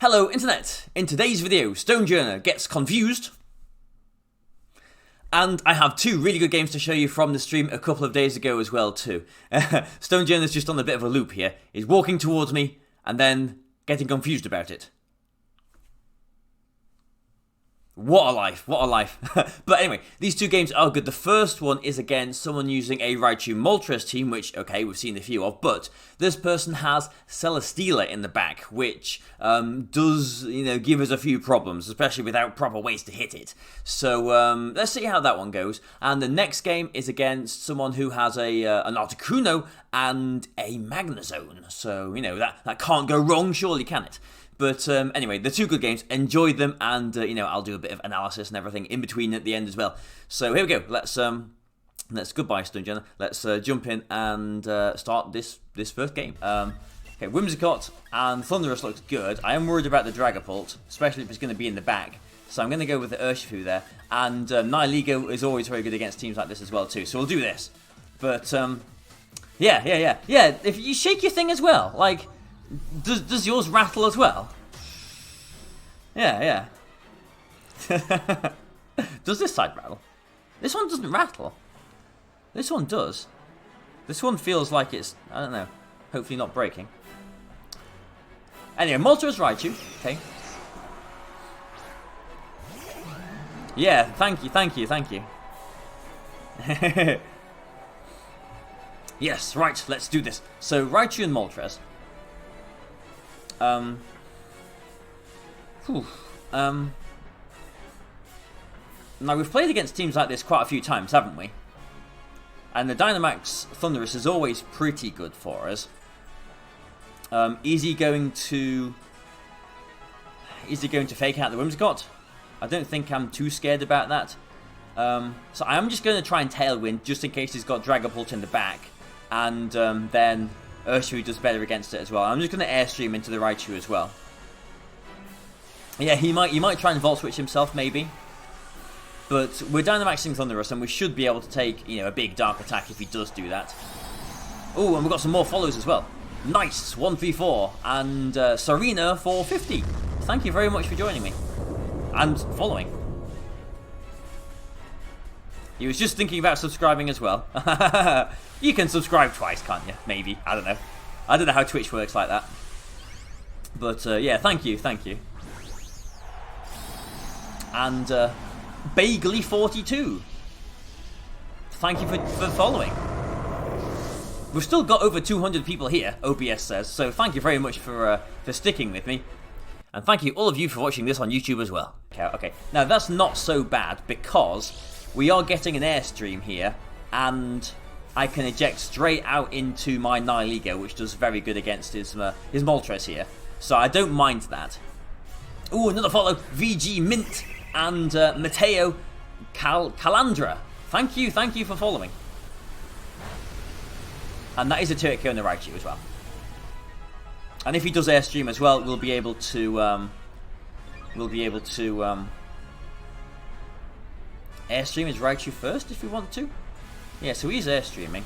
Hello Internet! In today's video, Stonejourner gets confused, and I have two really good games to show you from the stream a couple of days ago as well too. Stonejourner's just on a bit of a loop here. He's walking towards me, and then getting confused about it. What a life, what a life. But anyway, these two games are good. The first one is against someone using a Raichu Moltres team, which, okay, we've seen a few of, but this person has Celesteela in the back, which does, give us a few problems, especially without proper ways to hit it. So let's see how that one goes. And the next game is against someone who has an Articuno and a Magnezone. So, that can't go wrong, surely can it? But anyway, the two good games, enjoyed them, and I'll do a bit of analysis and everything in between at the end as well. So here we go. Let's goodbye Stonejourner. Let's jump in and start this first game. Okay, Whimsicott and Thundurus looks good. I am worried about the Dragapult, especially if it's going to be in the back. So I'm going to go with the Urshifu there. And Nihilego is always very good against teams like this as well too. So we'll do this. But yeah. If you shake your thing as well, like. Does yours rattle as well? Yeah. Does this side rattle? This one doesn't rattle. This one does. This one feels like it's, I don't know, hopefully not breaking. Anyway, Moltres Raichu. Okay. Yeah, thank you. Yes, right, let's do this. So, Raichu and Moltres. Now we've played against teams like this quite a few times, haven't we? And the Dynamax Thundurus is always pretty good for us. Is he going to fake out the Whimsicott? I don't think I'm too scared about that. So I'm just going to try and Tailwind just in case he's got Dragapult in the back, and then Urshifu does better against it as well. I'm just going to Airstream into the Raichu as well. Yeah, he might try and Volt Switch himself, maybe. But we're Dynamaxing Thundurus, and we should be able to take, a big Dark Attack if he does do that. Oh, and we've got some more follows as well. Nice, 134, and Serena 450. Thank you very much for joining me. And following. He was just thinking about subscribing as well. You can subscribe twice, can't you? Maybe. I don't know. I don't know how Twitch works like that. But, yeah, thank you. And, Bagley42. Thank you for following. We've still got over 200 people here, OBS says, so thank you very much for sticking with me. And thank you, all of you, for watching this on YouTube as well. Okay. Now, that's not so bad, because we are getting an Airstream here, and I can eject straight out into my Nihilego, which does very good against his Moltres here. So I don't mind that. Ooh, another follow. VG Mint and Mateo Calandra. Thank you for following. And that is a Turkey on the Raichu as well. And if he does Airstream as well, we'll be able to Airstream his Raichu first if we want to. Yeah, so he's Airstreaming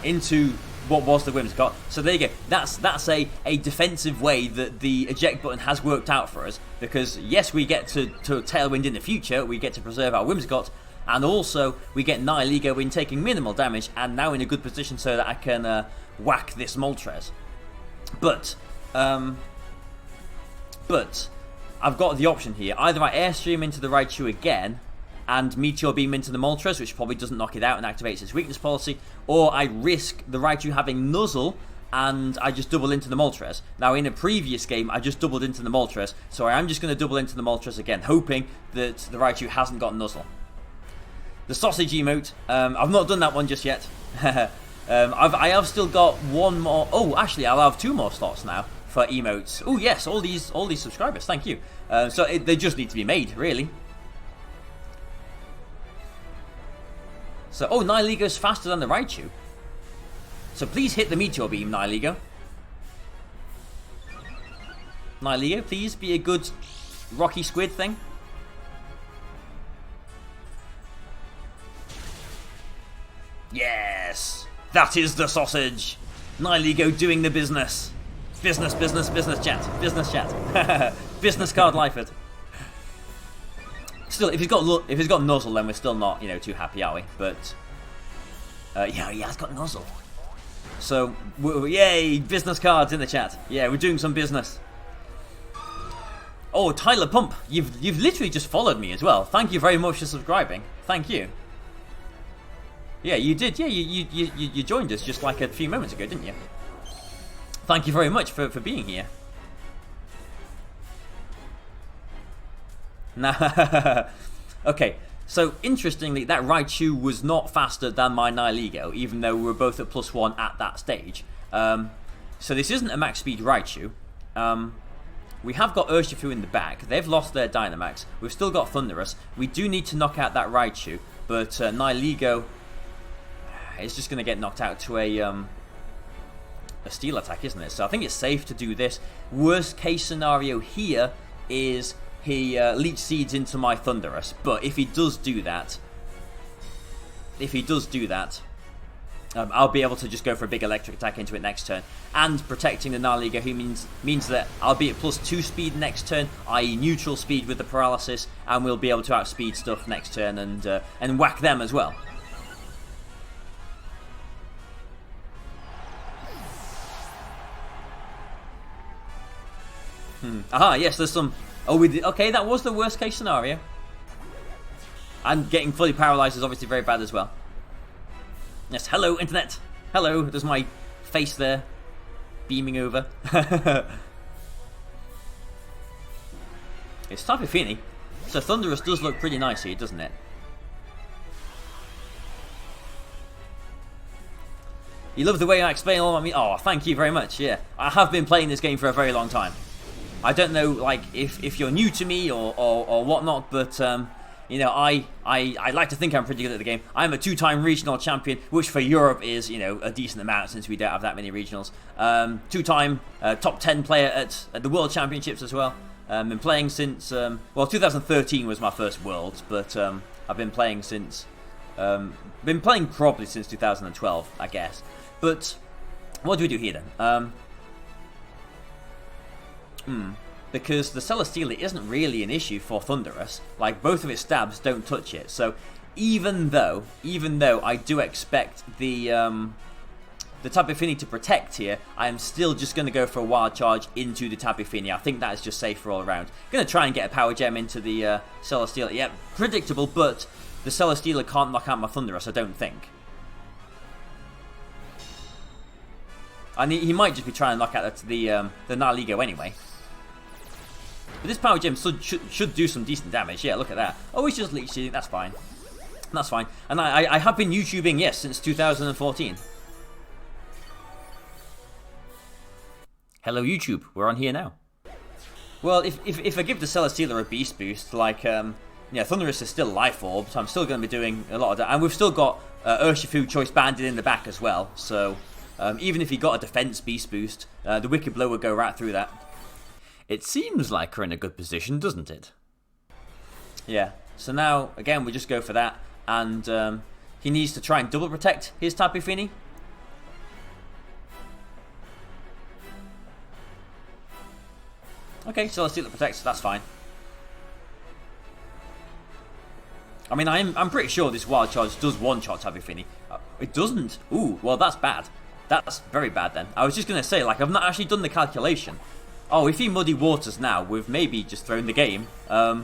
into what was the Whimsicott. So there you go. That's a defensive way that the eject button has worked out for us. Because yes, we get to Tailwind in the future. We get to preserve our Whimsicott. And also, we get Nihilego in taking minimal damage. And now in a good position so that I can whack this Moltres. But I've got the option here. Either I Airstream into the Raichu again and Meteor Beam into the Moltres, which probably doesn't knock it out and activates its weakness policy, or I risk the Raichu having Nuzzle and I just double into the Moltres. Now, in a previous game, I just doubled into the Moltres, so I am just going to double into the Moltres again, hoping that the Raichu hasn't got Nuzzle. The sausage emote, I've not done that one just yet. I have still got one more. Oh, actually, I'll have 2 more slots now for emotes. Oh, yes, all these subscribers, thank you. So they just need to be made, really. So, oh, Nihilego's faster than the Raichu. So please hit the Meteor Beam, Nihilego. Nihilego, please be a good rocky squid thing. Yes! That is the sausage! Nihilego doing the business. Business chat. Business chat. Business card Lyford. Still, if he's got Nuzzle, then we're still not, you know, too happy, are we? But yeah, he has got Nuzzle. So, yay, business cards in the chat. Yeah, we're doing some business. Oh, Tyler Pump, you've literally just followed me as well. Thank you very much for subscribing. Thank you. Yeah, you did. Yeah, you joined us just like a few moments ago, didn't you? Thank you very much for being here. Nah. Okay, so interestingly, that Raichu was not faster than my Nihilego, even though we were both at +1 at that stage. So this isn't a max speed Raichu. We have got Urshifu in the back. They've lost their Dynamax. We've still got Thundurus. We do need to knock out that Raichu, but Nihilego is just going to get knocked out to a Steel attack, isn't it? So I think it's safe to do this. Worst case scenario here is he Leech Seeds into my Thundurus, but if he does do that, I'll be able to just go for a big electric attack into it next turn. And protecting the Nihilego means that I'll be at +2 speed next turn, i.e. neutral speed with the paralysis, and we'll be able to outspeed stuff next turn and whack them as well. Aha, yes, there's some... Oh, okay, that was the worst case scenario. And getting fully paralyzed is obviously very bad as well. Yes, hello, internet. Hello, there's my face there, beaming over. It's Tapu Fini. So Thundurus does look pretty nice here, doesn't it? You love the way I explain all of me. Oh, thank you very much, yeah. I have been playing this game for a very long time. I don't know, like, if you're new to me or whatnot, but... you know, I like to think I'm pretty good at the game. I'm a 2-time regional champion, which for Europe is, you know, a decent amount since we don't have that many regionals. 2-time top 10 player at the World Championships as well. Been playing since, well, 2013 was my first Worlds, but I've been playing since, probably since 2012, I guess. But what do we do here then? Because the Celesteela isn't really an issue for Thundurus. Like, both of its stabs don't touch it. So even though I do expect the Tapu Fini to protect here, I am still just going to go for a Wild Charge into the Tapu Fini. I think that is just safer all around. Going to try and get a Power Gem into the Celesteela. Yeah, predictable, but the Celesteela can't knock out my Thundurus, I don't think. And he might just be trying to knock out the Nihilego anyway. But this Power Gem should do some decent damage. Yeah, look at that. Oh, he's just Leech Seeding. That's fine. That's fine. And I have been YouTubing, yes, since 2014. Hello, YouTube. We're on here now. Well, if I give the Celesteela a Beast Boost, like, yeah, Thundurus is still Life Orb, so I'm still going to be doing a lot of that. And we've still got Urshifu Choice Banded in the back as well. So, even if he got a Defense Beast Boost, the Wicked Blow would go right through that. It seems like we're in a good position, doesn't it? Yeah. So now, again, we just go for that. And he needs to try and double protect his Tapu Fini. Okay, so let's see the protects. That's fine. I mean, I'm pretty sure this Wild Charge does one-shot Tapu Fini. It doesn't. Ooh, well, that's bad. That's very bad then. I was just going to say, like, I've not actually done the calculation. Oh, if he Muddy Waters now, we've maybe just thrown the game. Oh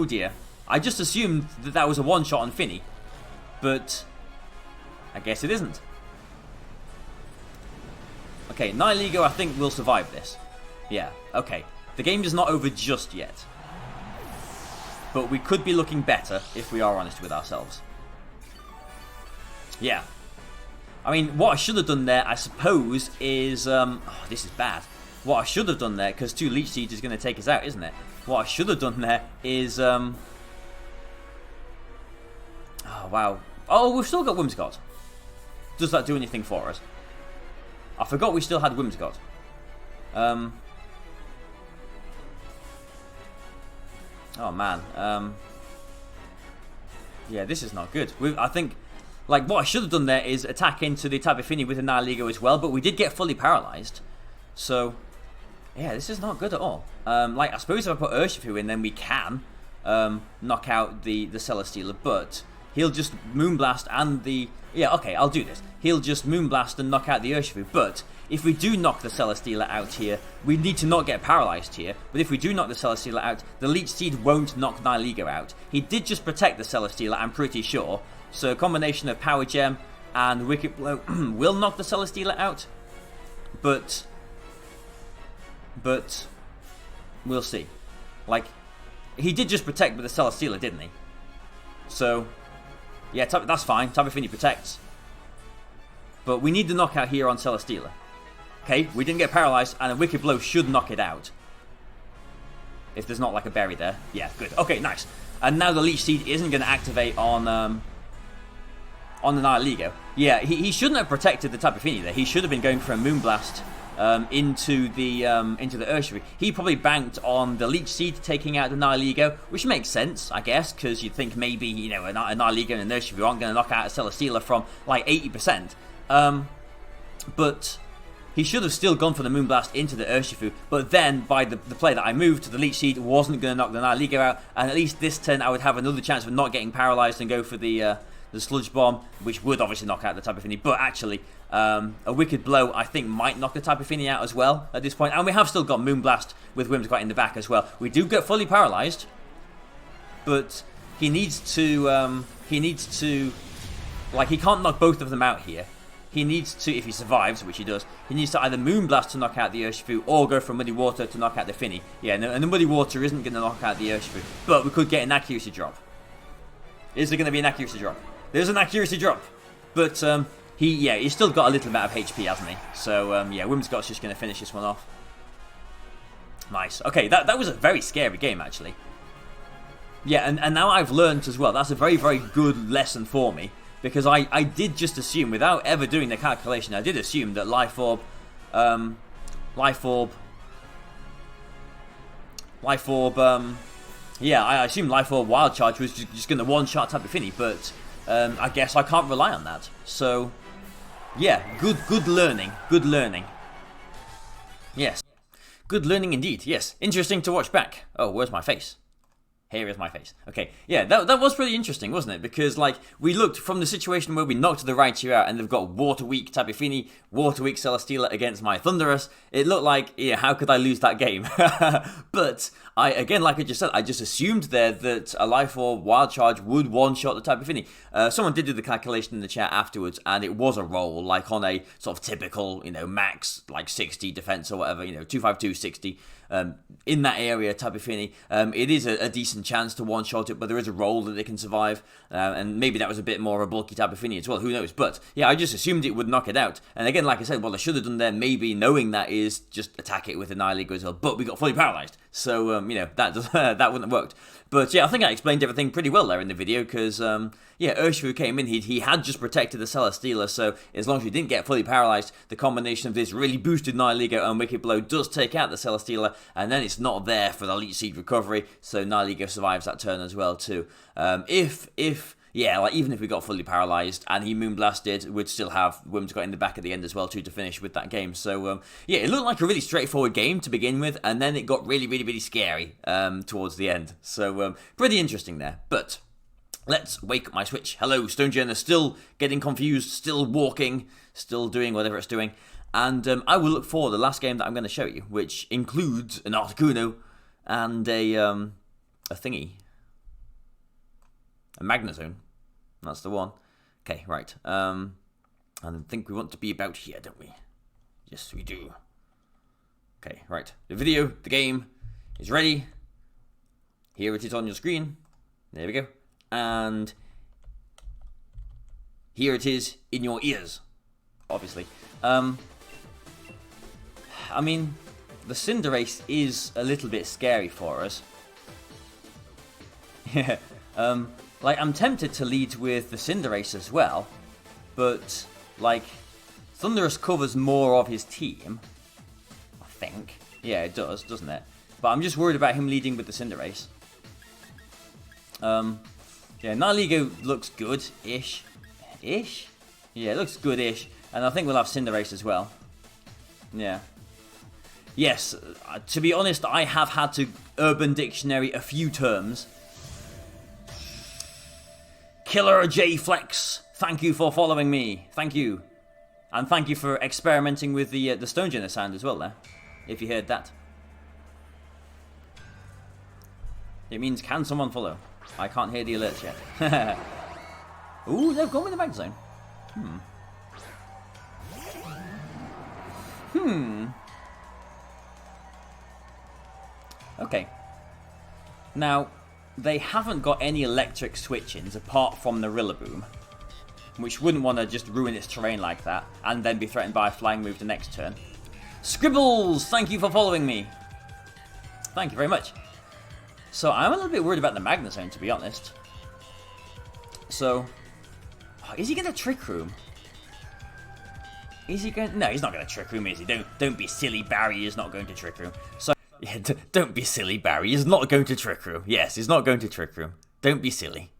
dear. I just assumed that was a one-shot on Fini. But I guess it isn't. Okay, Nihilego I think will survive this. Yeah, okay. The game is not over just yet. But we could be looking better if we are honest with ourselves. Yeah. I mean, what I should have done there, I suppose, is... oh, this is bad. What I should have done there, because 2 Leech Seeds is going to take us out, isn't it? What I should have done there is... oh, wow. Oh, we've still got Whimsicott. Does that do anything for us? I forgot we still had Whimsicott. Oh, man. Yeah, this is not good. I think... Like, what I should have done there is attack into the Tapu Fini with a Nihilego as well, but we did get fully paralyzed. So, yeah, this is not good at all. Like, I suppose if I put Urshifu in, then we can knock out the Celesteela, but he'll just Moonblast and the... Yeah, okay, I'll do this. He'll just Moonblast and knock out the Urshifu, but if we do knock the Celesteela out here, we need to not get paralyzed here, but if we do knock the Celesteela out, the Leech Seed won't knock Nihilego out. He did just protect the Celesteela, I'm pretty sure, so a combination of Power Gem and Wicked Blow will knock the Celesteela out, but we'll see. Like, he did just protect with the Celesteela, didn't he? So, yeah, that's fine. Tapu Fini protects. But we need the knockout here on Celesteela. Okay, we didn't get paralyzed, and a Wicked Blow should knock it out. If there's not like a berry there. Yeah, good. Okay, nice. And now the Leech Seed isn't going to activate on the Nihilego. Yeah, he shouldn't have protected the Tapu Fini there. He should have been going for a Moonblast into the Urshifu. He probably banked on the Leech Seed taking out the Nihilego, which makes sense, I guess, because you'd think maybe, you know, a Nihilego and an Urshifu aren't going to knock out a Celesteela from like 80%. But he should have still gone for the Moonblast into the Urshifu, but then by the play that I moved, the Leech Seed wasn't going to knock the Nihilego out, and at least this turn I would have another chance of not getting paralyzed and go for the Sludge Bomb, which would obviously knock out the Tapu Fini, but actually a Wicked Blow I think might knock the Tapu Fini out as well at this point, and we have still got Moonblast with Whimsicott in the back as well. We do get fully paralyzed, but he needs to, like, he can't knock both of them out here. He needs to, if he survives, which he does, he needs to either Moonblast to knock out the Urshifu or go for Muddy Water to knock out the Fini. Yeah, and the Muddy Water isn't going to knock out the Urshifu, but we could get an accuracy drop. Is there going to be an accuracy drop? There's an accuracy drop, but he's still got a little bit of HP, hasn't he? So yeah, Whimsicott's just going to finish this one off. Nice. Okay, that was a very scary game actually. Yeah, and now I've learned as well. That's a very, very good lesson for me. Because I did just assume, without ever doing the calculation, I did assume that Life Orb, yeah, I assumed Life Orb Wild Charge was just going to one-shot Tapu Fini, but I guess I can't rely on that. So, yeah, good learning, good learning. Yes, good learning indeed, yes. Interesting to watch back. Oh, where's my face? Here is my face. Okay, yeah, that was pretty interesting, wasn't it? Because, like, we looked from the situation where we knocked the Raichu out and they've got Water Weak Tapu Fini, Water Weak Celesteela against my Thundurus. It looked like, yeah, how could I lose that game? But, again, like I just said, I just assumed there that a Life Orb Wild Charge would one-shot the Tapu Fini. Someone did do the calculation in the chat afterwards, and it was a roll, like on a sort of typical, you know, max, like 60 defense or whatever, you know, 252, 60. In that area, Tapu Fini, it is a decent chance to one-shot it, but there is a roll that they can survive, and maybe that was a bit more of a bulky Tapu Fini as well, who knows, but yeah, I just assumed it would knock it out, and again, like I said, what I should have done there, maybe knowing that, is just attack it with an Nihilego as well, but we got fully paralyzed, so, you know, that wouldn't have worked. But yeah, I think I explained everything pretty well there in the video, because, yeah, Urshifu came in, he had just protected the Celesteela, so as long as he didn't get fully paralyzed, the combination of this really boosted Nihilego and Wicked Blow does take out the Celesteela, and then it's not there for the Leech Seed recovery, so Nihilego survives that turn as well too. Yeah, like even if we got fully paralyzed and he Moonblasted, we'd still have Whimsicott in the back at the end as well too to finish with that game. So yeah, it looked like a really straightforward game to begin with, and then it got really, really, really scary towards the end. So pretty interesting there. But let's wake up my Switch. Hello, Stonejourner, still getting confused, still walking, still doing whatever it's doing. And I will look for the last game that I'm going to show you, which includes an Articuno and a thingy. A Magnezone. That's the one. Okay, right. I think we want to be about here, don't we? Yes, we do. Okay, right. The game is ready. Here it is on your screen. There we go. And here it is in your ears, obviously. I mean, the Cinderace is a little bit scary for us. Yeah. Like, I'm tempted to lead with the Cinderace as well, but, like, Thundurus covers more of his team, I think. Yeah, it does, doesn't it? But I'm just worried about him leading with the Cinderace. Yeah, Nihilego looks good-ish. Ish? Yeah, it looks good-ish, and I think we'll have Cinderace as well. Yeah. yes, to be honest, I have had to Urban Dictionary a few terms. Killer J Flex, thank you for following me. Thank you. And thank you for experimenting with the Stone Gender sound as well there, if you heard that. It means, can someone follow? I can't hear the alerts yet. Ooh, they've gone with the mag zone. Okay. Now, they haven't got any electric switch-ins apart from the Rillaboom, which wouldn't want to just ruin its terrain like that and then be threatened by a flying move the next turn. Scribbles, thank you for following me. Thank you very much. So I'm a little bit worried about the Magnezone, to be honest. So, is he going to Trick Room? Is he going? No, he's not going to Trick Room, is he? Don't be silly, Barry is not going to Trick Room. So, yeah, don't be silly, Barry is not going to Trick Room. Yes, he's not going to Trick Room. Don't be silly.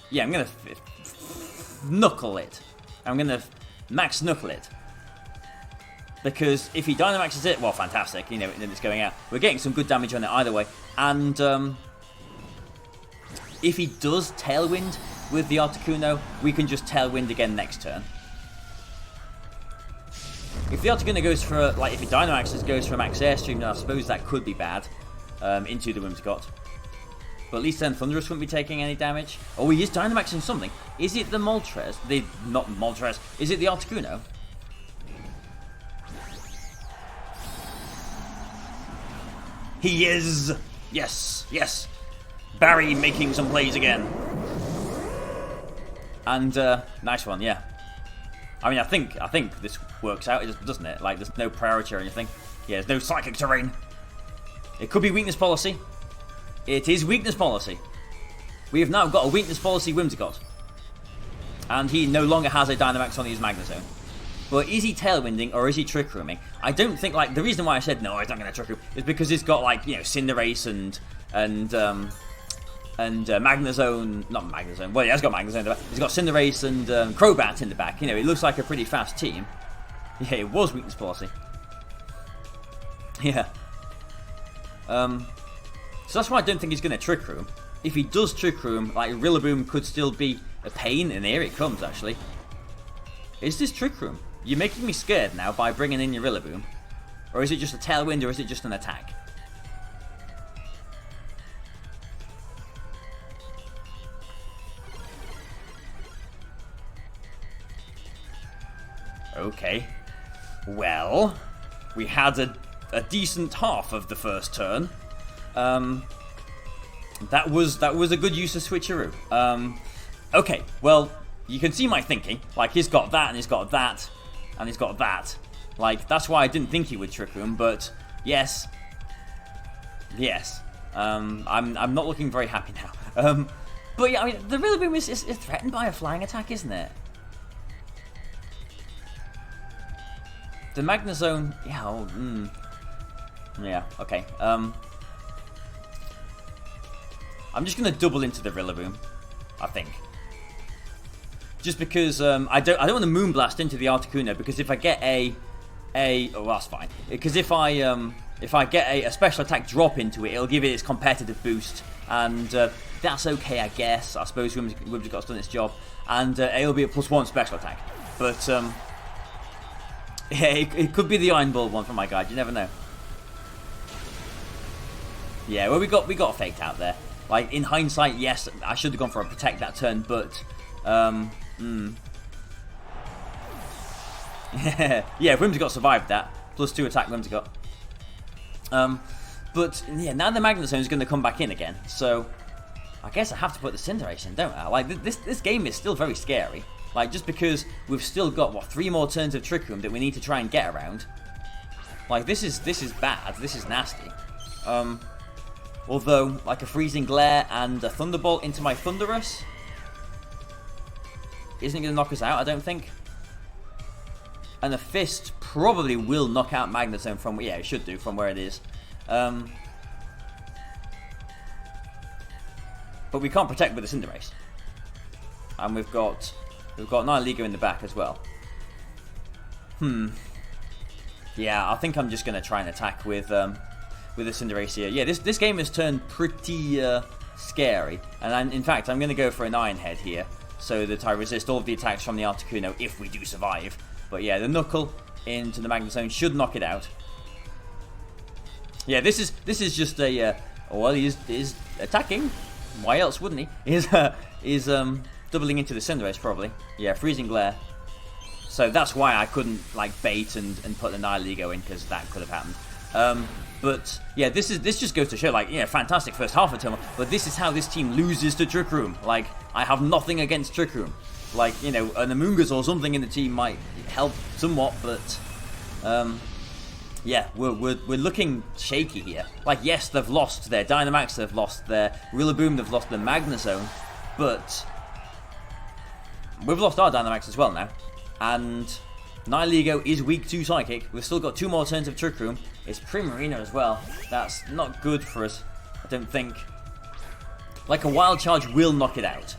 Yeah, I'm going to knuckle it. I'm going to max knuckle it. Because if he Dynamaxes it, well, fantastic. You know, then it's going out. We're getting some good damage on it either way. And if he does Tailwind with the Articuno, we can just Tailwind again next turn. If the Articuno goes for, like, if he Dynamaxes goes for a Max Airstream, then I suppose that could be bad into the Whimsicott. But at least then Thundurus wouldn't be taking any damage. Oh, he is Dynamaxing something. Is it the Moltres? Not Moltres. Is it the Articuno? He is! Yes, yes. Barry making some plays again. And, nice one, yeah. I mean, I think this works out, doesn't it? Like, there's no priority or anything. Yeah, there's no psychic terrain. It could be weakness policy. It is weakness policy. We have now got a weakness policy Whimsicott. And he no longer has a Dynamax on his Magnezone. But is he Tailwinding or is he Trick Rooming? I don't think, like, the reason why I said no, he's not going to Trick Room is because he's got, like, you know, Cinderace and Magnezone, not Magnezone, well, he has got Magnezone in the back. He's got Cinderace and Crobat in the back. You know, it looks like a pretty fast team. Yeah, it was weakness policy. Yeah. So that's why I don't think he's going to Trick Room. If he does Trick Room, like, Rillaboom could still be a pain, and here it comes, actually. Is this Trick Room? You're making me scared now by bringing in your Rillaboom. Or is it just a Tailwind, or is it just an attack? Okay. Well, we had a decent half of the first turn. That was a good use of Switcheroo. Okay, well, you can see my thinking. Like, he's got that, and he's got that, and he's got that. Like, that's why I didn't think he would Trick Room, but yes. Yes. I'm not looking very happy now. But yeah, I mean, the Rillaboom is threatened by a flying attack, isn't it? The Magnezone, yeah, oh, yeah, okay. I'm just gonna double into the Rillaboom, I think. Just because I don't want to Moonblast into the Articuno, because if I get oh, that's fine. Because if I get a special attack drop into it, it'll give it its competitive boost, and that's okay, I guess. I suppose Whimsicott's done its job, and it'll be a +1 special attack. But yeah, it could be the Iron Bull one from my guide. You never know. Yeah, well, we got faked out there. Like, in hindsight, yes, I should have gone for a protect that turn, but yeah, Whimsicott survived that. +2 attack Whimsicott. But yeah, now the Magnezone is going to come back in again. So I guess I have to put the Cinderace in, don't I? Like, this game is still very scary. Like, just because we've still got, what, 3 more turns of Trick Room that we need to try and get around. Like, this is bad. This is nasty. Although, like, a Freezing Glare and a Thunderbolt into my Thundurus isn't going to knock us out, I don't think. And a Fist probably will knock out Magnezone from, yeah, it should do, from where it is. But we can't protect with the Cinderace. And we've got Nihilego in the back as well. Yeah, I think I'm just going to try and attack with the Cinderace here. Yeah, this game has turned pretty scary. And in fact, I'm going to go for an Iron Head here, so that I resist all of the attacks from the Articuno if we do survive. But yeah, the Knuckle into the Magnet Zone should knock it out. Yeah, this is just a... well, he is attacking. Why else wouldn't he? He's doubling into the Cinderace, probably. Yeah, Freezing Glare. So that's why I couldn't like bait and put the Nihilego in, because that could have happened. But yeah, this just goes to show, like, yeah, fantastic first half of Turmoil, but this is how this team loses to Trick Room. Like, I have nothing against Trick Room. Like, you know, an Amoonguss or something in the team might help somewhat, but yeah, we're looking shaky here. Like, yes, they've lost their Dynamax, they've lost their Rillaboom, they've lost their Magnezone, but we've lost our Dynamax as well now. And Nihilego is weak to Psychic. We've still got 2 more turns of Trick Room. It's Primarina as well. That's not good for us, I don't think. Like, a Wild Charge will knock it out.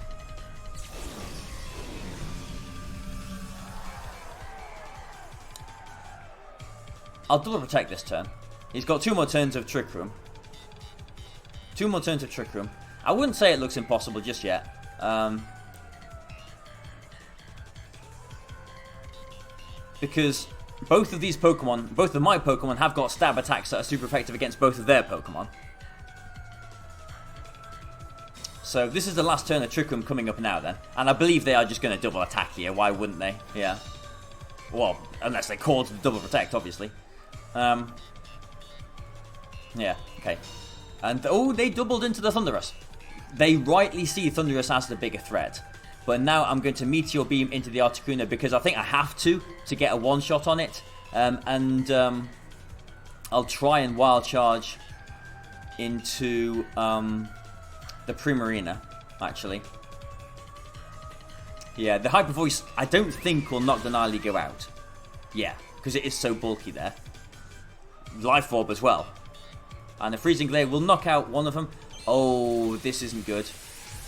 I'll double protect this turn. He's got 2 more turns of Trick Room. 2 more turns of Trick Room. I wouldn't say it looks impossible just yet. Because both of these Pokemon, both of my Pokemon, have got stab attacks that are super effective against both of their Pokemon. So this is the last turn of Trick Room coming up now then. And I believe they are just going to double attack here. Why wouldn't they? Yeah. Well, unless they call to double protect, obviously. Yeah, okay. And, oh, they doubled into the Thundurus. They rightly see Thundurus as the bigger threat. But now I'm going to Meteor Beam into the Articuno because I think I have to get a one-shot on it. I'll try and Wild Charge into the Primarina, actually. Yeah, the Hyper Voice I don't think will knock the Nihilego out. Yeah, because it is so bulky there. Life Orb as well. And the Freezing Glare will knock out one of them. Oh, this isn't good.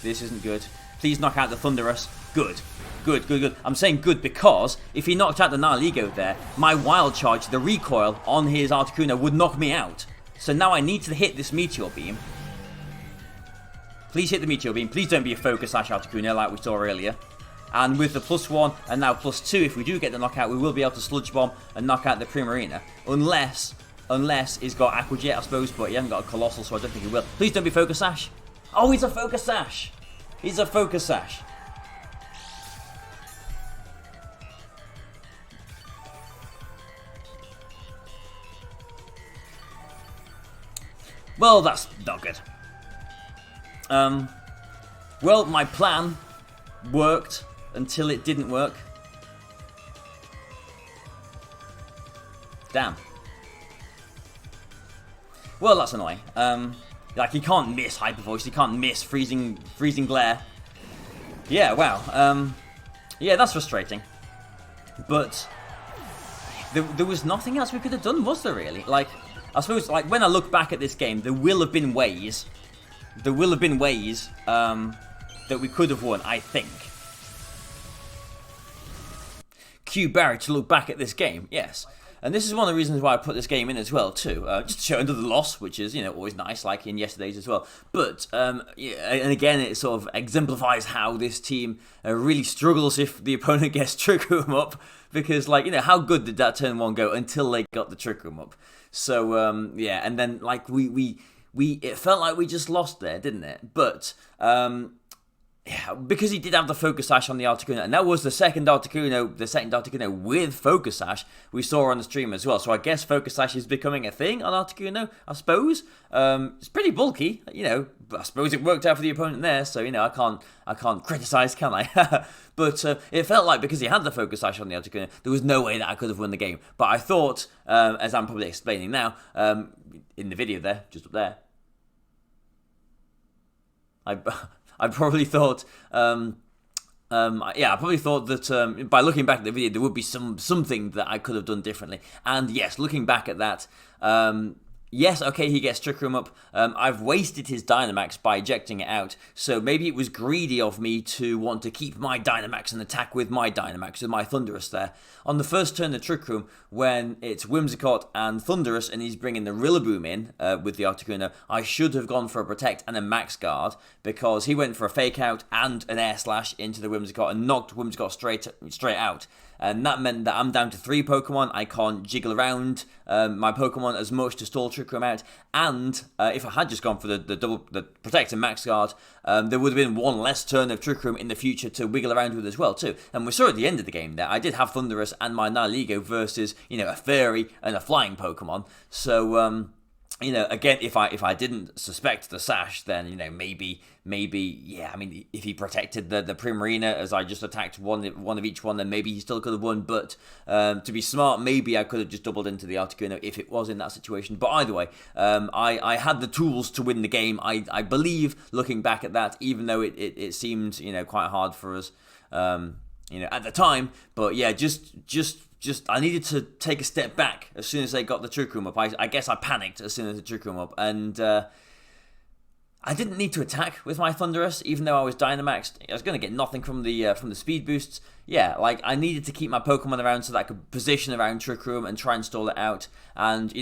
This isn't good. Please knock out the Thundurus. Good. Good, good, good. I'm saying good because if he knocked out the Nihilego there, my Wild Charge, the recoil on his Articuno, would knock me out. So now I need to hit this Meteor Beam. Please hit the Meteor Beam. Please don't be a Focus Sash Articuno like we saw earlier. And with the +1 and now +2, if we do get the knockout, we will be able to Sludge Bomb and knock out the Primarina. Unless he's got Aqua Jet, I suppose, but he hasn't got a Colossal, so I don't think he will. Please don't be Focus Sash. Oh, he's a Focus Sash. He's a Focus Sash. Well, that's not good. Well, my plan worked until it didn't work. Damn. Well, that's annoying. Like, he can't miss Hyper Voice, he can't miss Freezing Glare. Yeah, wow. Yeah, that's frustrating. But there was nothing else we could have done, was there really? Like, I suppose, like, when I look back at this game, there will have been ways that we could have won, I think. Q Barry to look back at this game, yes. And this is one of the reasons why I put this game in as well, too. Just to show another loss, which is, you know, always nice, like in yesterday's as well. But, yeah, and again, it sort of exemplifies how this team really struggles if the opponent gets Trick Room up. Because, like, you know, how good did that turn 1 go until they got the Trick Room up? So, yeah, and then, like, it felt like we just lost there, didn't it? But, yeah, because he did have the Focus Sash on the Articuno, and that was the second Articuno with Focus Sash we saw on the stream as well. So I guess Focus Sash is becoming a thing on Articuno, I suppose. It's pretty bulky, you know, but I suppose it worked out for the opponent there, so, you know, I can't criticize, can I? But it felt like because he had the Focus Sash on the Articuno, there was no way that I could have won the game. But I thought, as I'm probably explaining now, in the video there, just up there, I probably thought, yeah, I probably thought that by looking back at the video, there would be something that I could have done differently. And yes, looking back at that, Yes, okay, he gets Trick Room up. I've wasted his Dynamax by ejecting it out, so maybe it was greedy of me to want to keep my Dynamax and attack with my Dynamax, with my Thundurus there. On the first turn of Trick Room, when it's Whimsicott and Thundurus, and he's bringing the Rillaboom in with the Articuno, I should have gone for a Protect and a Max Guard, because he went for a Fake Out and an Air Slash into the Whimsicott and knocked Whimsicott straight out. And that meant that I'm down to 3 Pokemon. I can't jiggle around my Pokemon as much to stall Trick Room out. And if I had just gone for the Protect and Max Guard, there would have been one less turn of Trick Room in the future to wiggle around with as well too. And we saw at the end of the game there, I did have Thundurus and my Nihilego versus, a Fairy and a Flying Pokemon. So again, if I didn't suspect the Sash, then, maybe, yeah, I mean, if he protected the Primarina as I just attacked one of each one, then maybe he still could have won, but to be smart, maybe I could have just doubled into the Articuno if it was in that situation. But either way, I had the tools to win the game, I believe, looking back at that, even though it seemed, quite hard for us, at the time. But yeah, just I needed to take a step back as soon as they got the Trick Room up. I guess I panicked as soon as the Trick Room up, and I didn't need to attack with my Thundurus, even though I was Dynamaxed. I was going to get nothing from the speed boosts. Yeah, I needed to keep my Pokemon around so that I could position around Trick Room and try and stall it out. And,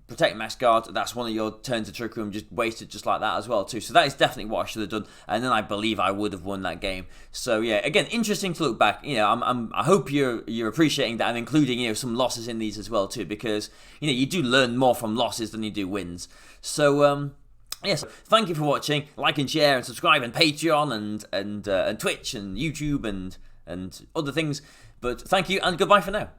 Protect Max Guard, that's one of your turns of Trick Room, just wasted just like that as well too. So that is definitely what I should have done, and then I believe I would have won that game. So yeah, again, interesting to look back. I hope you're appreciating that I'm including, some losses in these as well too, because, you do learn more from losses than you do wins. So, yes, thank you for watching. Like and share and subscribe and Patreon and Twitch and YouTube and other things. But thank you and goodbye for now.